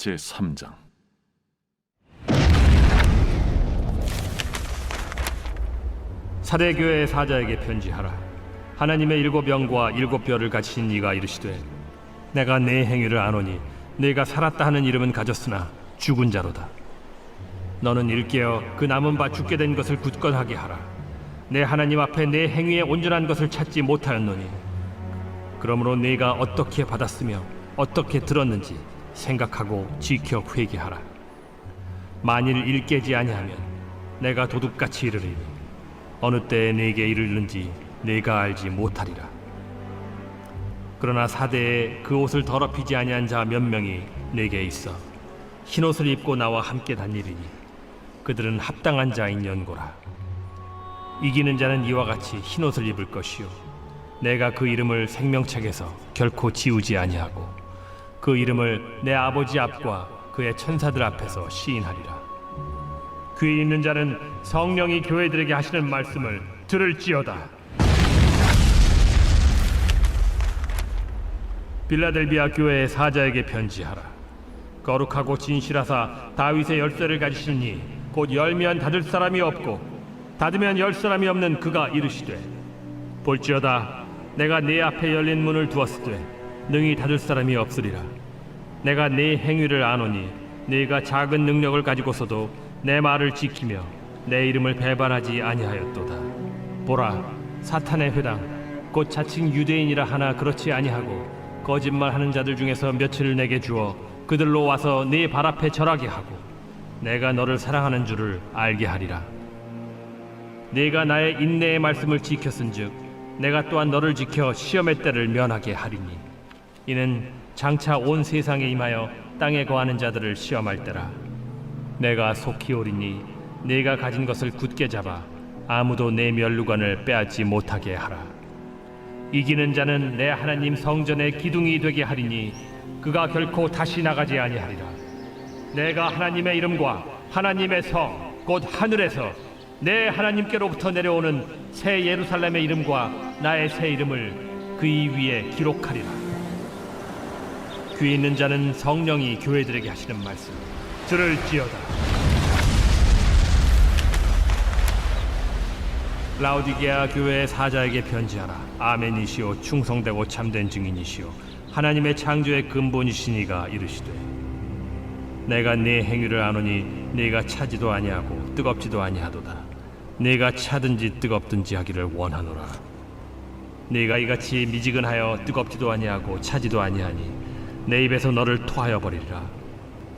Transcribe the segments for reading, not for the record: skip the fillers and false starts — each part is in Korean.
제3장. 사대교회의 사자에게 편지하라. 하나님의 일곱 영과 일곱 뼈를 가지신 이가 이르시되, 내가 네 행위를 아노니 네가 살았다 하는 이름은 가졌으나 죽은 자로다. 너는 일깨어 그 남은 바 죽게 된 것을 굳건하게 하라. 내 하나님 앞에 내 행위의 온전한 것을 찾지 못하였노니, 그러므로 네가 어떻게 받았으며 어떻게 들었는지 생각하고 지켜 회개하라. 만일 일깨지 아니하면 내가 도둑같이 이르리니 어느 때에 네게 이르는지 네가 알지 못하리라. 그러나 사대에 그 옷을 더럽히지 아니한 자 몇 명이 네게 있어 흰옷을 입고 나와 함께 다니리니 그들은 합당한 자인 연고라. 이기는 자는 이와 같이 흰옷을 입을 것이요 내가 그 이름을 생명책에서 결코 지우지 아니하고 그 이름을 내 아버지 앞과 그의 천사들 앞에서 시인하리라. 귀 있는 자는 성령이 교회들에게 하시는 말씀을 들을지어다. 빌라델비아 교회의 사자에게 편지하라. 거룩하고 진실하사 다윗의 열쇠를 가지신 이 곧 열면 닫을 사람이 없고 닫으면 열 사람이 없는 그가 이르시되, 볼지어다 내가 네 앞에 열린 문을 두었으되 능히 닫을 사람이 없으리라. 내가 네 행위를 아노니 네가 작은 능력을 가지고서도 내 말을 지키며 내 이름을 배반하지 아니하였도다. 보라, 사탄의 회당 곧 자칭 유대인이라 하나 그렇지 아니하고 거짓말하는 자들 중에서 며칠을 내게 주어 그들로 와서 네 발 앞에 절하게 하고 내가 너를 사랑하는 줄을 알게 하리라. 네가 나의 인내의 말씀을 지켰은즉 내가 또한 너를 지켜 시험의 때를 면하게 하리니, 이는 장차 온 세상에 임하여 땅에 거하는 자들을 시험할 때라. 내가 속히 오리니 네가 가진 것을 굳게 잡아 아무도 내 면류관을 빼앗지 못하게 하라. 이기는 자는 내 하나님 성전의 기둥이 되게 하리니 그가 결코 다시 나가지 아니하리라. 내가 하나님의 이름과 하나님의 성 곧 하늘에서 내 하나님께로부터 내려오는 새 예루살렘의 이름과 나의 새 이름을 그이 위에 기록하리라. 귀 있는 자는 성령이 교회들에게 하시는 말씀 들을지어다. 라오디게아 교회의 사자에게 편지하라. 아멘이시오 충성되고 참된 증인이시오 하나님의 창조의 근본이시니가 이르시되, 내가 네 행위를 아노니 네가 차지도 아니하고 뜨겁지도 아니하도다. 네가 차든지 뜨겁든지 하기를 원하노라. 네가 이같이 미지근하여 뜨겁지도 아니하고 차지도 아니하니 내 입에서 너를 토하여 버리리라.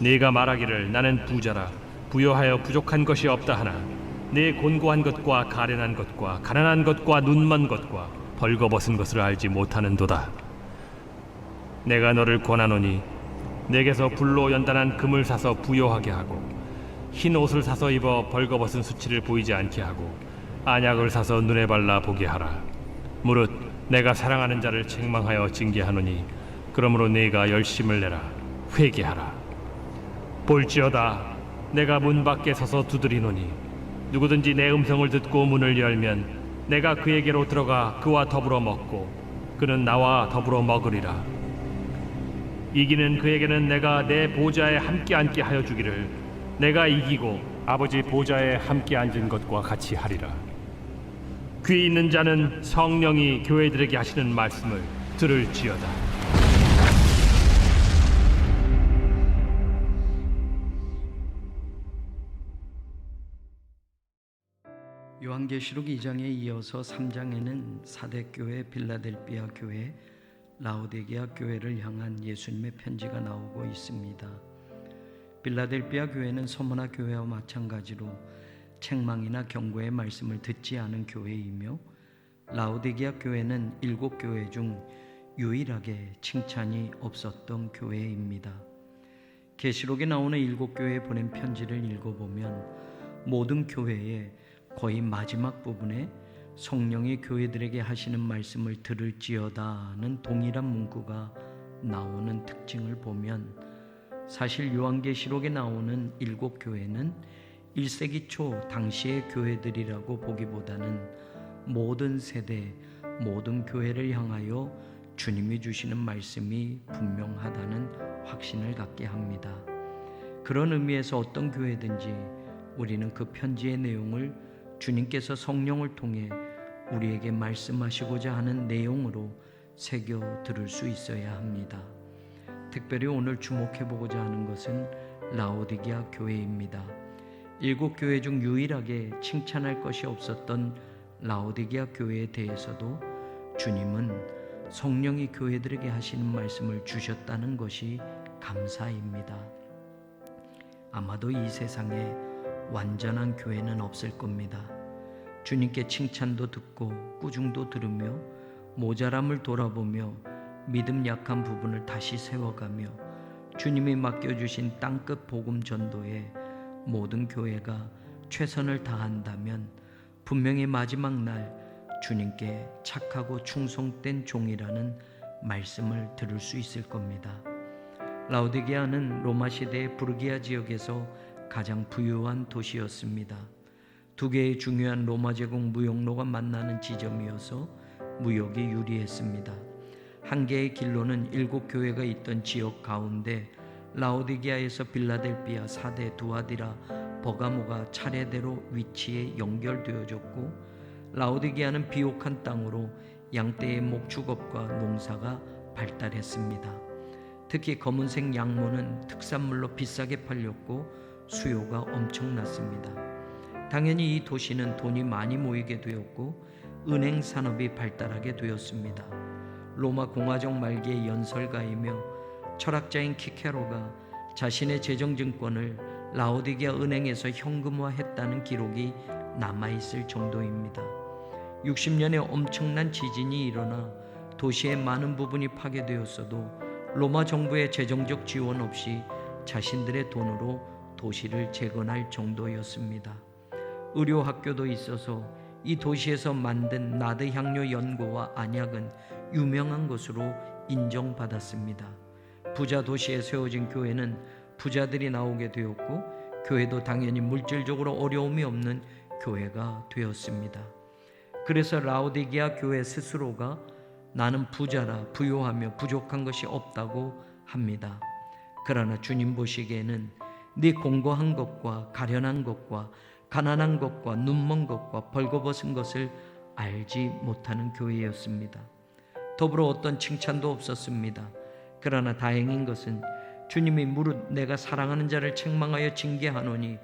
네가 말하기를 나는 부자라 부여하여 부족한 것이 없다 하나 네 곤고한 것과 가련한 것과 가난한 것과 눈먼 것과 벌거벗은 것을 알지 못하는도다. 내가 너를 권하노니 내게서 불로 연단한 금을 사서 부요하게 하고 흰 옷을 사서 입어 벌거벗은 수치를 보이지 않게 하고 안약을 사서 눈에 발라 보게 하라. 무릇 내가 사랑하는 자를 책망하여 징계하노니 그러므로 네가 열심을 내라. 회개하라. 볼지어다 내가 문 밖에 서서 두드리노니 누구든지 내 음성을 듣고 문을 열면 내가 그에게로 들어가 그와 더불어 먹고 그는 나와 더불어 먹으리라. 이기는 그에게는 내가 내 보좌에 함께 앉게 하여 주기를 내가 이기고 아버지 보좌에 함께 앉은 것과 같이 하리라. 귀 있는 자는 성령이 교회들에게 하시는 말씀을 들을지어다. 요한계시록 2장에 이어서 3장에는 사대교회, 빌라델비아 교회, 라오디게아 교회를 향한 예수님의 편지가 나오고 있습니다. 빌라델비아 교회는 서머나 교회와 마찬가지로 책망이나 경고의 말씀을 듣지 않은 교회이며, 라오디게아 교회는 7교회 중 유일하게 칭찬이 없었던 교회입니다. 계시록에 나오는 7교회에 보낸 편지를 읽어보면 모든 교회의 거의 마지막 부분에 성령이 교회들에게 하시는 말씀을 들을지어다는 동일한 문구가 나오는 특징을 보면, 사실 요한계시록에 나오는 7교회는 1세기 초 당시의 교회들이라고 보기보다는 모든 세대, 모든 교회를 향하여 주님이 주시는 말씀이 분명하다는 확신을 갖게 합니다. 그런 의미에서 어떤 교회든지 우리는 그 편지의 내용을 주님께서 성령을 통해 우리에게 말씀하시고자 하는 내용으로 새겨 들을 수 있어야 합니다. 특별히 오늘 주목해 보고자 하는 것은 라오디게아 교회입니다. 7교회 중 유일하게 칭찬할 것이 없었던 라오디게아 교회에 대해서도 주님은 성령이 교회들에게 하시는 말씀을 주셨다는 것이 감사입니다. 아마도 이 세상에 완전한 교회는 없을 겁니다. 주님께 칭찬도 듣고 꾸중도 들으며 모자람을 돌아보며 믿음 약한 부분을 다시 세워가며 주님이 맡겨주신 땅끝 복음 전도에 모든 교회가 최선을 다한다면 분명히 마지막 날 주님께 착하고 충성된 종이라는 말씀을 들을 수 있을 겁니다. 라오디게아는 로마 시대의 부르기아 지역에서 가장 부유한 도시였습니다. 두 개의 중요한 로마 제국 무역로가 만나는 지점이어서 무역이 유리했습니다. 한 개의 길로는 7교회가 있던 지역 가운데 라오디게아에서 빌라델비아, 사데, 두아디라, 버가모가 차례대로 위치에 연결되어졌고 라오디게아는 비옥한 땅으로 양떼의 목축업과 농사가 발달했습니다. 특히 검은색 양모는 특산물로 비싸게 팔렸고 수요가 엄청났습니다. 당연히 이 도시는 돈이 많이 모이게 되었고 은행 산업이 발달하게 되었습니다. 로마 공화정 말기의 연설가이며 철학자인 키케로가 자신의 재정증권을 라오디게아 은행에서 현금화했다는 기록이 남아있을 정도입니다. 60년에 엄청난 지진이 일어나 도시의 많은 부분이 파괴되었어도 로마 정부의 재정적 지원 없이 자신들의 돈으로 도시를 재건할 정도였습니다. 의료학교도 있어서 이 도시에서 만든 나드 향료 연고와 안약은 유명한 것으로 인정받았습니다. 부자 도시에 세워진 교회는 부자들이 나오게 되었고 교회도 당연히 물질적으로 어려움이 없는 교회가 되었습니다. 그래서 라오디게아 교회 스스로가 나는 부자라 부요하며 부족한 것이 없다고 합니다. 그러나 주님 보시기에는 네 공고한 것과 가련한 것과 가난한 것과 눈먼 것과 벌거벗은 것을 알지 못하는 교회였습니다. 더불어 어떤 칭찬도 없었습니다. 그러나 다행인 것은 주님이 무릇 내가 사랑하는 자를 책망하여 징계하노니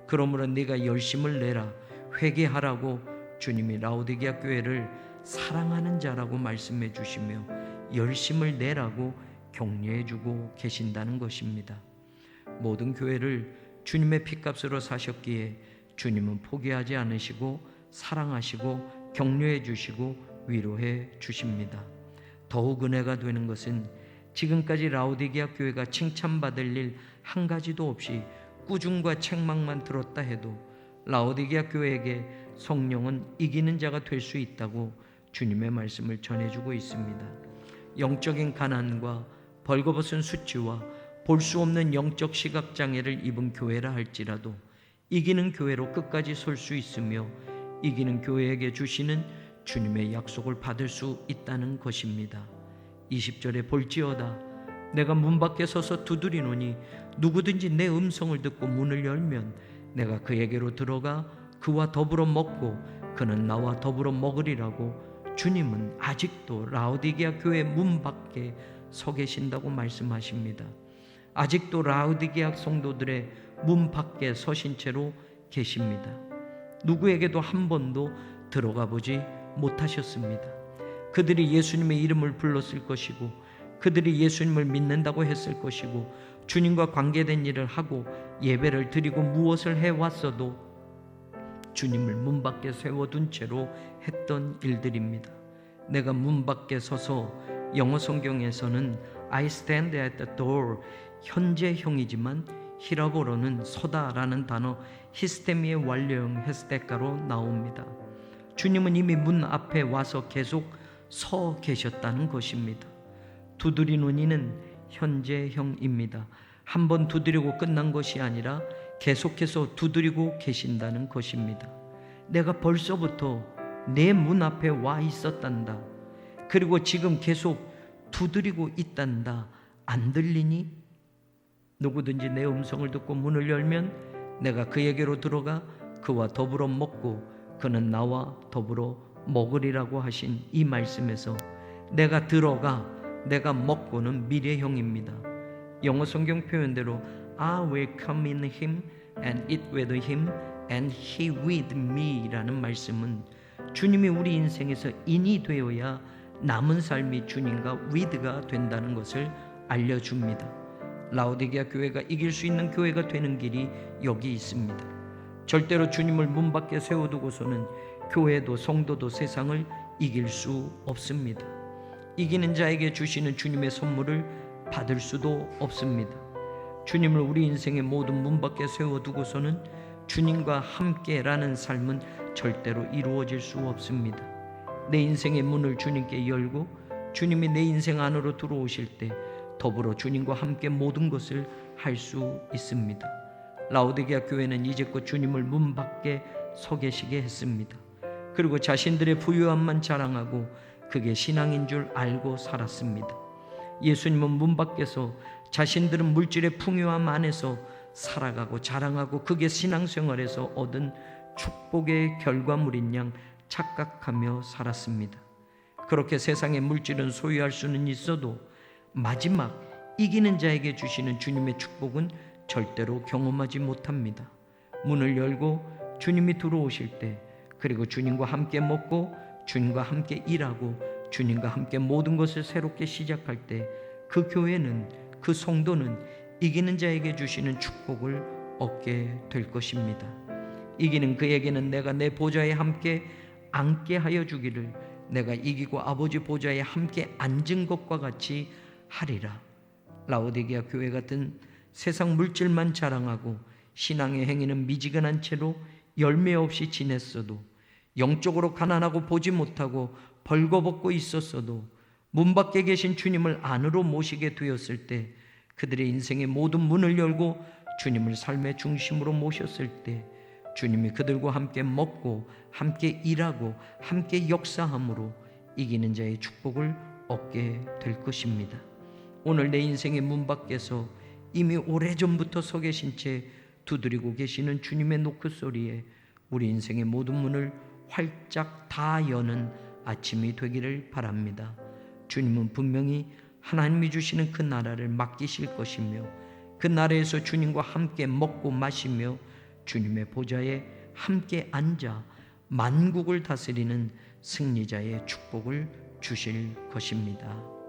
그러므로 네가 열심을 내라 회개하라고 주님이 라오디게아 교회를 사랑하는 자라고 말씀해 주시며 열심을 내라고 격려해 주고 계신다는 것입니다. 모든 교회를 주님의 피값으로 사셨기에 주님은 포기하지 않으시고 사랑하시고 격려해 주시고 위로해 주십니다. 더욱 은혜가 되는 것은 지금까지 라오디게아 교회가 칭찬받을 일 한 가지도 없이 꾸중과 책망만 들었다 해도 라오디게아 교회에게 성령은 이기는 자가 될 수 있다고 주님의 말씀을 전해주고 있습니다. 영적인 가난과 벌거벗은 수치와 볼 수 없는 영적 시각장애를 입은 교회라 할지라도 이기는 교회로 끝까지 설 수 있으며 이기는 교회에게 주시는 주님의 약속을 받을 수 있다는 것입니다. 20절에 볼지어다 내가 문 밖에 서서 두드리노니 누구든지 내 음성을 듣고 문을 열면 내가 그에게로 들어가 그와 더불어 먹고 그는 나와 더불어 먹으리라고 주님은 아직도 라오디게아 교회 문 밖에 서 계신다고 말씀하십니다. 아직도 라오디게아 성도들의 문 밖에 서신 채로 계십니다. 누구에게도 한 번도 들어가 보지 못하셨습니다. 그들이 예수님의 이름을 불렀을 것이고 그들이 예수님을 믿는다고 했을 것이고 주님과 관계된 일을 하고 예배를 드리고 무엇을 해왔어도 주님을 문 밖에 세워둔 채로 했던 일들입니다. 내가 문 밖에 서서 영어 성경에서는 I stand at the door 현재형이지만 히라보로는 서다라는 단어 히스테미의 완료형 헤스테카로 나옵니다. 주님은 이미 문 앞에 와서 계속 서 계셨다는 것입니다. 두드리노니는 현재형입니다. 한 번 두드리고 끝난 것이 아니라 계속해서 두드리고 계신다는 것입니다. 내가 벌써부터 내 문 앞에 와 있었단다. 그리고 지금 계속 두드리고 있단다. 안 들리니? 누구든지 내 음성을 듣고 문을 열면 내가 그에게로 들어가 그와 더불어 먹고 그는 나와 더불어 먹으리라고 하신 이 말씀에서 내가 들어가 내가 먹고는 미래형입니다. 영어 성경 표현대로 I will come in him and eat with him and he with me 라는 말씀은 주님이 우리 인생에서 인이 되어야 남은 삶이 주님과 with가 된다는 것을 알려줍니다. 라오디게아 교회가 이길 수 있는 교회가 되는 길이 여기 있습니다. 절대로 주님을 문 밖에 세워두고서는 교회도 성도도 세상을 이길 수 없습니다. 이기는 자에게 주시는 주님의 선물을 받을 수도 없습니다. 주님을 우리 인생의 모든 문 밖에 세워두고서는 주님과 함께라는 삶은 절대로 이루어질 수 없습니다. 내 인생의 문을 주님께 열고 주님이 내 인생 안으로 들어오실 때 더불어 주님과 함께 모든 것을 할 수 있습니다. 라오디게아 교회는 이제껏 주님을 문 밖에 서 계시게 했습니다. 그리고 자신들의 부유함만 자랑하고 그게 신앙인 줄 알고 살았습니다. 예수님은 문 밖에서 자신들은 물질의 풍요함 안에서 살아가고 자랑하고 그게 신앙생활에서 얻은 축복의 결과물인 양 착각하며 살았습니다. 그렇게 세상의 물질은 소유할 수는 있어도 마지막 이기는 자에게 주시는 주님의 축복은 절대로 경험하지 못합니다. 문을 열고 주님이 들어오실 때 그리고 주님과 함께 먹고 주님과 함께 일하고 주님과 함께 모든 것을 새롭게 시작할 때 그 교회는 그 성도는 이기는 자에게 주시는 축복을 얻게 될 것입니다. 이기는 그에게는 내가 내 보좌에 함께 앉게 하여 주기를 내가 이기고 아버지 보좌에 함께 앉은 것과 같이 하리라. 라오디게아 교회 같은 세상 물질만 자랑하고 신앙의 행위는 미지근한 채로 열매 없이 지냈어도 영적으로 가난하고 보지 못하고 벌거벗고 있었어도 문 밖에 계신 주님을 안으로 모시게 되었을 때 그들의 인생의 모든 문을 열고 주님을 삶의 중심으로 모셨을 때 주님이 그들과 함께 먹고 함께 일하고 함께 역사함으로 이기는 자의 축복을 얻게 될 것입니다. 오늘 내 인생의 문 밖에서 이미 오래전부터 서 계신 채 두드리고 계시는 주님의 노크소리에 우리 인생의 모든 문을 활짝 다 여는 아침이 되기를 바랍니다. 주님은 분명히 하나님이 주시는 그 나라를 맡기실 것이며 그 나라에서 주님과 함께 먹고 마시며 주님의 보좌에 함께 앉아 만국을 다스리는 승리자의 축복을 주실 것입니다.